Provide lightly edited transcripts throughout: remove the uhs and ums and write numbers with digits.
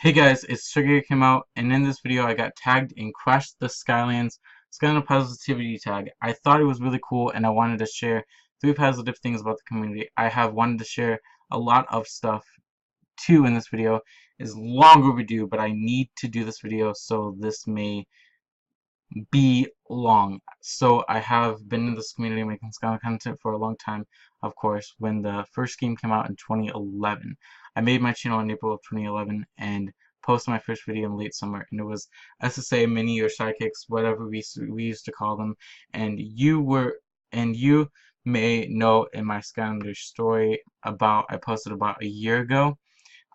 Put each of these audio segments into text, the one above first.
Hey guys, it's StrikerHero Camo Out, and in this video I got tagged and crashed the Skylands Skylander positivity tag. I thought it was really cool and I wanted to share 3 positive things about the community. I have wanted to share a lot of stuff too in this video. It's long overdue, but I need to do this video, so this may be long. So I have been in this community making Skylander content for a long time, of course. When the first game came out in 2011, I made my channel in April of 2011 and posted my first video in late summer, and it was SSA mini or sidekicks, whatever we used to call them. And you may know in my Skylander story I posted about a year ago.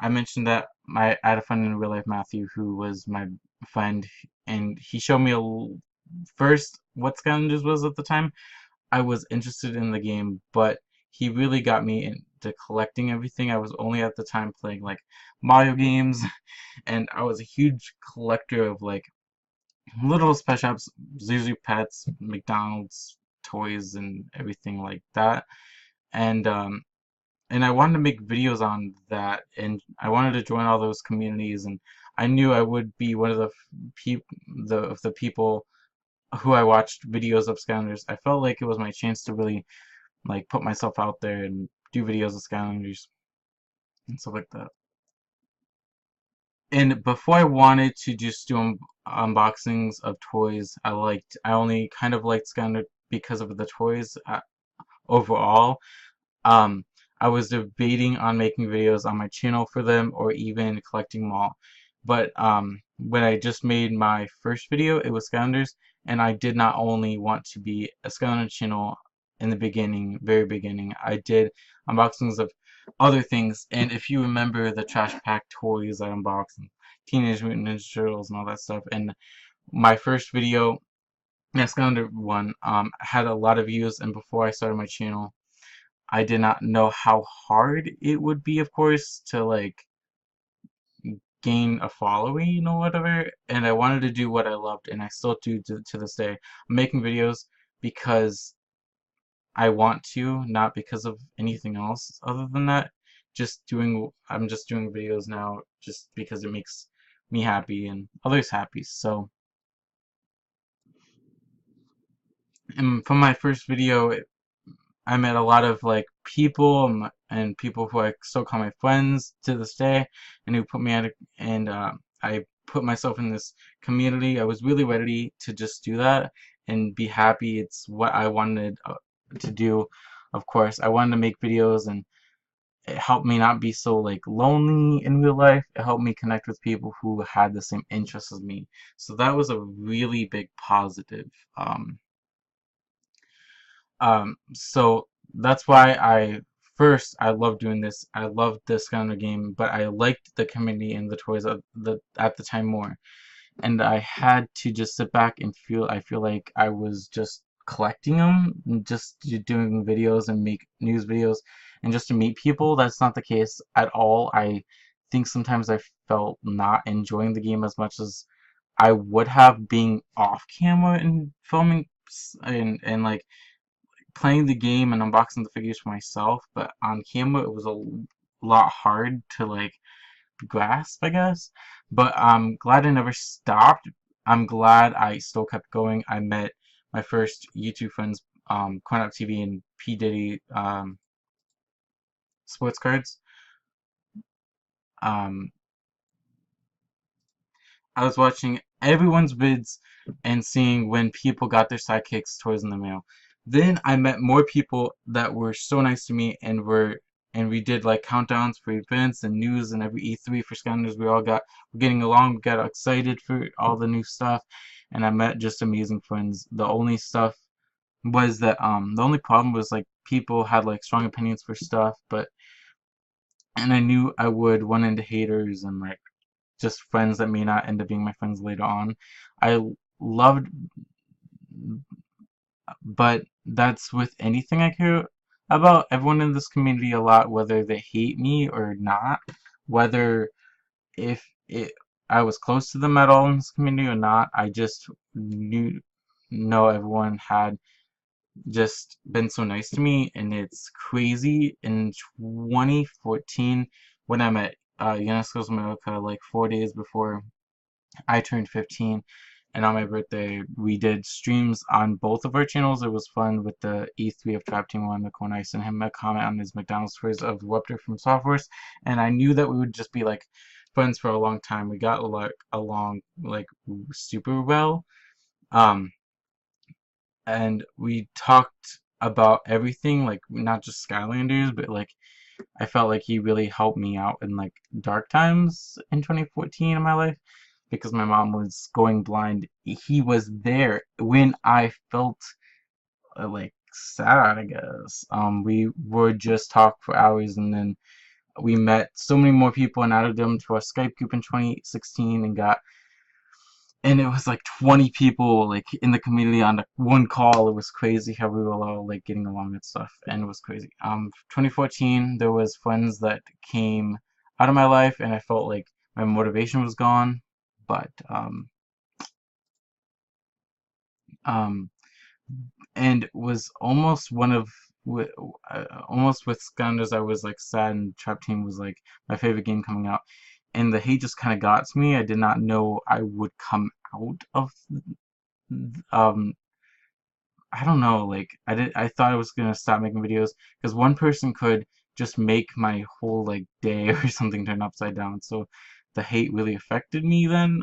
I mentioned that I had a friend in real life, Matthew, who was my friend, and he showed me first what Skylanders was at the time. I was interested in the game, but he really got me into collecting everything. I was only at the time playing like Mario games, and I was a huge collector of like little special shops, Zuzu pets, McDonald's toys, and everything like that. And I wanted to make videos on that, and I wanted to join all those communities, and I knew I would be one of the people who I watched videos of Skylanders. I felt like it was my chance to really like put myself out there and do videos of Skylanders and stuff like that. And before I wanted to just do unboxings of toys, I only kind of liked Skylander because of the toys overall. Um, I was debating on making videos on my channel for them or even collecting them all. But when I just made my first video, it was Skylanders, and I did not only want to be a Skylander channel in the beginning, very beginning. I did unboxings of other things, and if you remember the Trash Pack toys I unboxed, and Teenage Mutant Ninja Turtles and all that stuff, and my first video, Skylander one, had a lot of views, and before I started my channel, I did not know how hard it would be, of course, to like gain a following or whatever, and I wanted to do what I loved, and I still do to this day. I'm making videos because I want to, not because of anything else other than that. I'm just doing videos now just because it makes me happy and others happy. So, and from my first video, I met a lot of like people and people who I still call my friends to this day, and who put me at and I put myself in this community. I was really ready to just do that and be happy. It's what I wanted to do. Of course, I wanted to make videos, and it helped me not be so like lonely in real life. It helped me connect with people who had the same interests as me. So that was a really big positive. So that's why I love doing this. I loved this kind of game, but I liked the community and the toys at the time more. And I had to just sit back and I feel like I was just collecting them, and just doing videos and make news videos, and just to meet people. That's not the case at all. I think sometimes I felt not enjoying the game as much as I would have being off camera and filming and like playing the game and unboxing the figures for myself, but on camera it was a lot hard to like grasp, I guess. But I'm glad I never stopped. I'm glad I still kept going. I met my first YouTube friends, Corn Up TV and P Diddy Sports Cards. Um, I was watching everyone's vids and seeing when people got their sidekicks toys in the mail. Then I met more people that were so nice to me, and we did like countdowns for events and news, and every E3 for Skylanders we're getting along, we got excited for all the new stuff, and I met just amazing friends. The only stuff was that the only problem was like people had like strong opinions for stuff, and I knew I would run into haters and like just friends that may not end up being my friends later on. I loved, but that's with anything I care about. Everyone in this community a lot, whether they hate me or not, whether if it I was close to them at all in this community or not. I just know everyone had just been so nice to me, and it's crazy. In 2014, when I met UNESCO's America like 4 days before I turned 15, and on my birthday we did streams on both of our channels. It was fun with the E3 of Trap Team 1, the Cone Ice, and him a comment on his McDonald's tours of Webter from Softwares, and I knew that we would just be like friends for a long time. We got like along like super well, um, and we talked about everything, like not just Skylanders, but like I felt like he really helped me out in like dark times in 2014 in my life because my mom was going blind. He was there when I felt like sad, I guess. We would just talk for hours, and then we met so many more people and added them to our Skype group in 2016 and it was like 20 people like in the community on the one call. It was crazy how we were all like getting along and stuff, and it was crazy. 2014 there was friends that came out of my life and I felt like my motivation was gone, but um and was almost one of almost with Skylanders I was like sad, and Trap Team was like my favorite game coming out, and the hate just kind of got to me. I did not know I would come out of um I don't know, like I thought I was gonna stop making videos because one person could just make my whole like day or something turn upside down. So the hate really affected me then.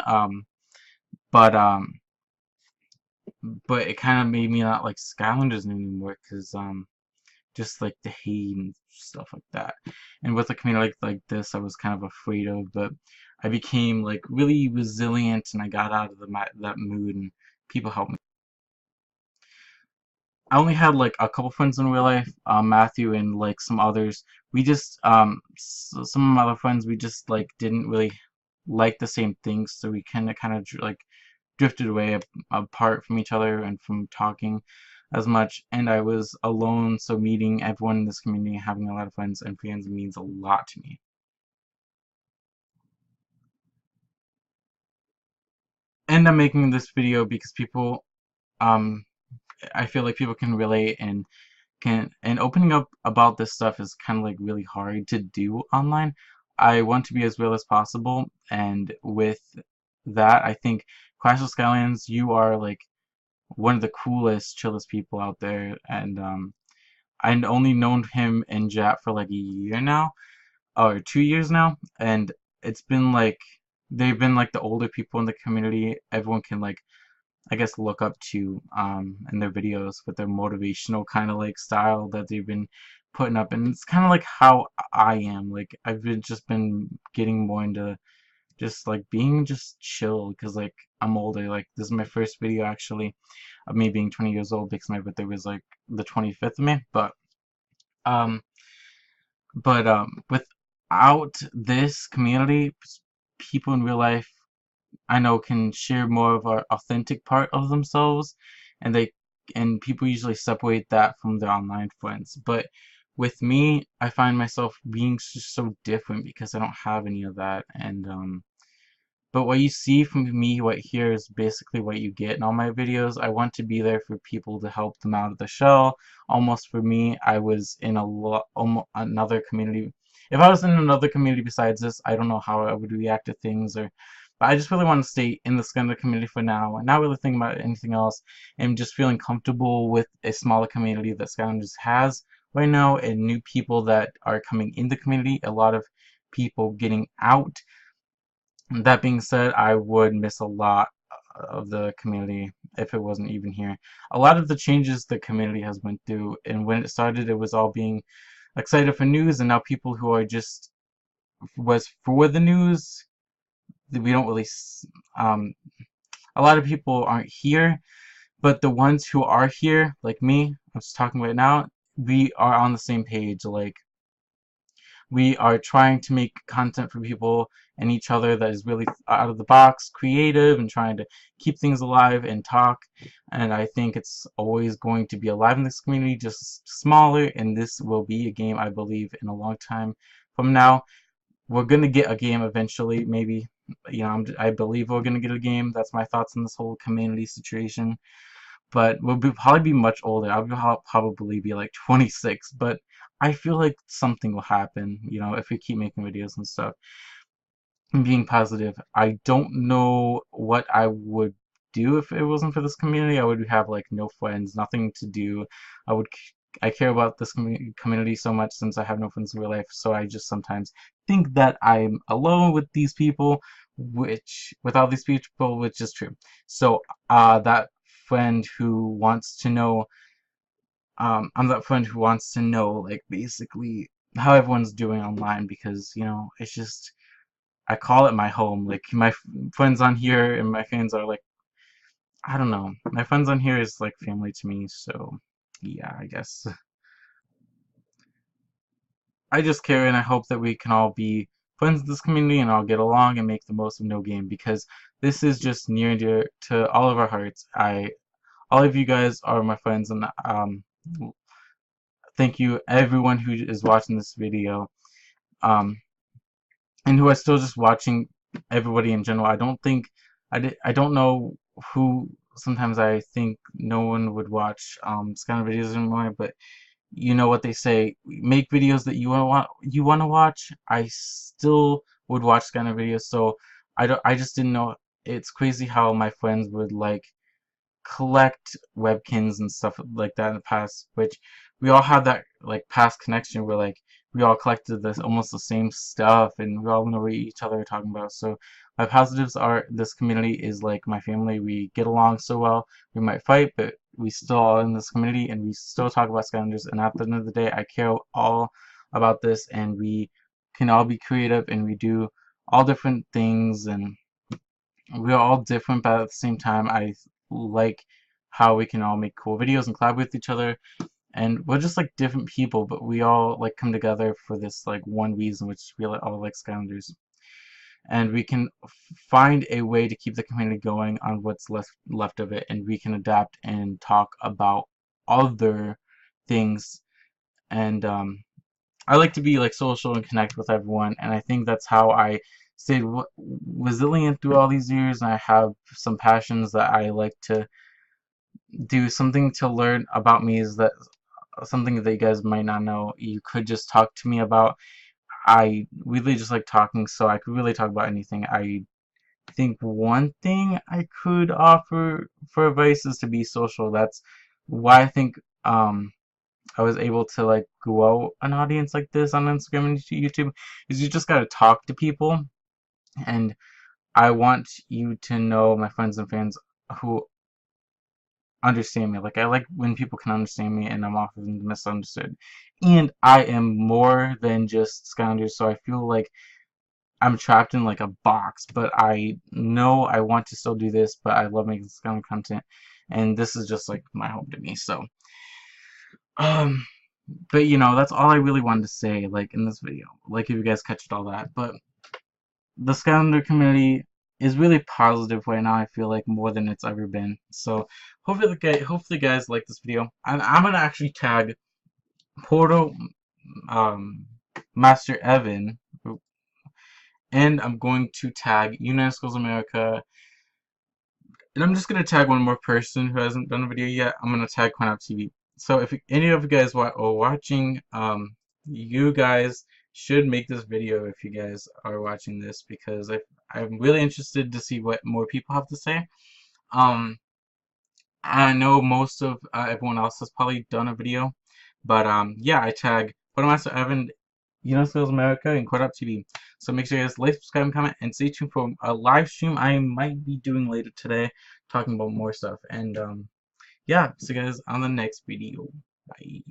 But but it kind of made me not like Skylanders anymore because just like the hate and stuff like that. And with a community like this, I was kind of afraid of, but I became like really resilient and I got out of that mood and people helped me. I only had like a couple friends in real life, Matthew and like some others. We just some of my other friends, we just like didn't really like the same things, so we kind of like drifted away apart from each other and from talking as much. And I was alone, so meeting everyone in this community, having a lot of friends and fans means a lot to me. And I'm making this video because people, um, I feel like people can relate and opening up about this stuff is kind of like really hard to do online. I want to be as real as possible, and with that, I think Clash of Skylands, you are like one of the coolest, chillest people out there, and I'd only known him and Jap for like a year now, or 2 years now, and it's been like they've been like the older people in the community. Everyone can like I guess look up to in their videos with their motivational kind of like style that they've been putting up, and it's kind of like how I am. Like I've just been getting more into just like being just chill because like I'm older. Like this is my first video actually of me being 20 years old because my birthday was like the 25th of May. Um without this community, people in real life I know can share more of our authentic part of themselves, and people usually separate that from their online friends. But with me, I find myself being just so different because I don't have any of that, and but what you see from me right here is basically what you get in all my videos. I want to be there for people to help them out of the shell. Almost for me, I was in another community. If I was in another community besides this, I don't know how I would react to things, but I just really want to stay in the Skylander community for now and not really think about anything else, and just feeling comfortable with a smaller community that Skylanders has right now and new people that are coming in the community. A lot of people getting out. That being said, I would miss a lot of the community if it wasn't even here. A lot of the changes the community has went through, and when it started, it was all being excited for news, and now people who are just was for the news, we don't really. A lot of people aren't here, but the ones who are here, like me, I'm just talking right now, we are on the same page. Like we are trying to make content for people and each other that is really out of the box, creative, and trying to keep things alive and talk. And I think it's always going to be alive in this community, just smaller, and this will be a game, I believe, in a long time from now. We're gonna get a game eventually, maybe. You know, I believe we're gonna get a game. That's my thoughts on this whole community situation. But probably be much older. Probably be like 26, but I feel like something will happen, you know, if we keep making videos and stuff and being positive. I don't know what I would do if it wasn't for this community. I would have like no friends, nothing to do. I would I care about this community so much since I have no friends in real life, so I just sometimes think that I'm alone with these people, which with all these people, which is true. So that friend who wants to know I'm that friend who wants to know like basically how everyone's doing online, because you know it's just I call it my home. Like my friends on here and my fans are like, I don't know. My friends on here is like family to me, so yeah, I guess. I just care and I hope that we can all be friends in this community and all get along and make the most of no game, because this is just near and dear to all of our hearts. All of you guys are my friends, and thank you everyone who is watching this video. Um, and who are still just watching, everybody in general. I don't think I don't know who. Sometimes I think no one would watch this kind of videos anymore, but you know what they say, make videos that you want to watch. I still would watch this kind of videos, so I just didn't know. It's crazy how my friends would like collect webkins and stuff like that in the past, which we all have that like past connection where like we all collected this almost the same stuff and we all know what each other are talking about. So my positives are this community is like my family. We get along so well. We might fight, but we still are in this community and we still talk about Skylanders, and at the end of the day I care all about this, and we can all be creative and we do all different things, and we're all different, but at the same time I like how we can all make cool videos and collab with each other, and we're just like different people, but we all like come together for this like one reason, which we all like Skylanders, and we can find a way to keep the community going on what's left of it, and we can adapt and talk about other things. And I like to be like social and connect with everyone, and I think that's how I stayed resilient through all these years. And I have some passions that I like to do. Something to learn about me is that something that you guys might not know, you could just talk to me about. I really just like talking, so I could really talk about anything. I think one thing I could offer for advice is to be social. That's why I think I was able to like grow an audience like this on Instagram and YouTube, is you just gotta talk to people. And I want you to know, my friends and fans who understand me. Like I like when people can understand me and I'm often misunderstood. And I am more than just Skylanders, so I feel like I'm trapped in like a box, but I know I want to still do this, but I love making Skylander content, and this is just like my home to me. So um but you know, that's all I really wanted to say like in this video, like if you guys catched all that. But the Skylander community is really positive right now, I feel like, more than it's ever been. So hopefully guys like this video. And I'm gonna actually tag Portal um Master Evan, and I'm going to tag United Schools America, and I'm just gonna tag one more person who hasn't done a video yet. I'm gonna tag Quantum TV. So if any of you guys are watching, you guys should make this video if you guys are watching this, because I'm really interested to see what more people have to say. Um, I know most of everyone else has probably done a video, but yeah, I tag Quartermaster Evan, Skills America, and Quad Up TV. So make sure you guys like, subscribe, and comment, and stay tuned for a live stream I might be doing later today, talking about more stuff. And yeah, see you guys on the next video. Bye.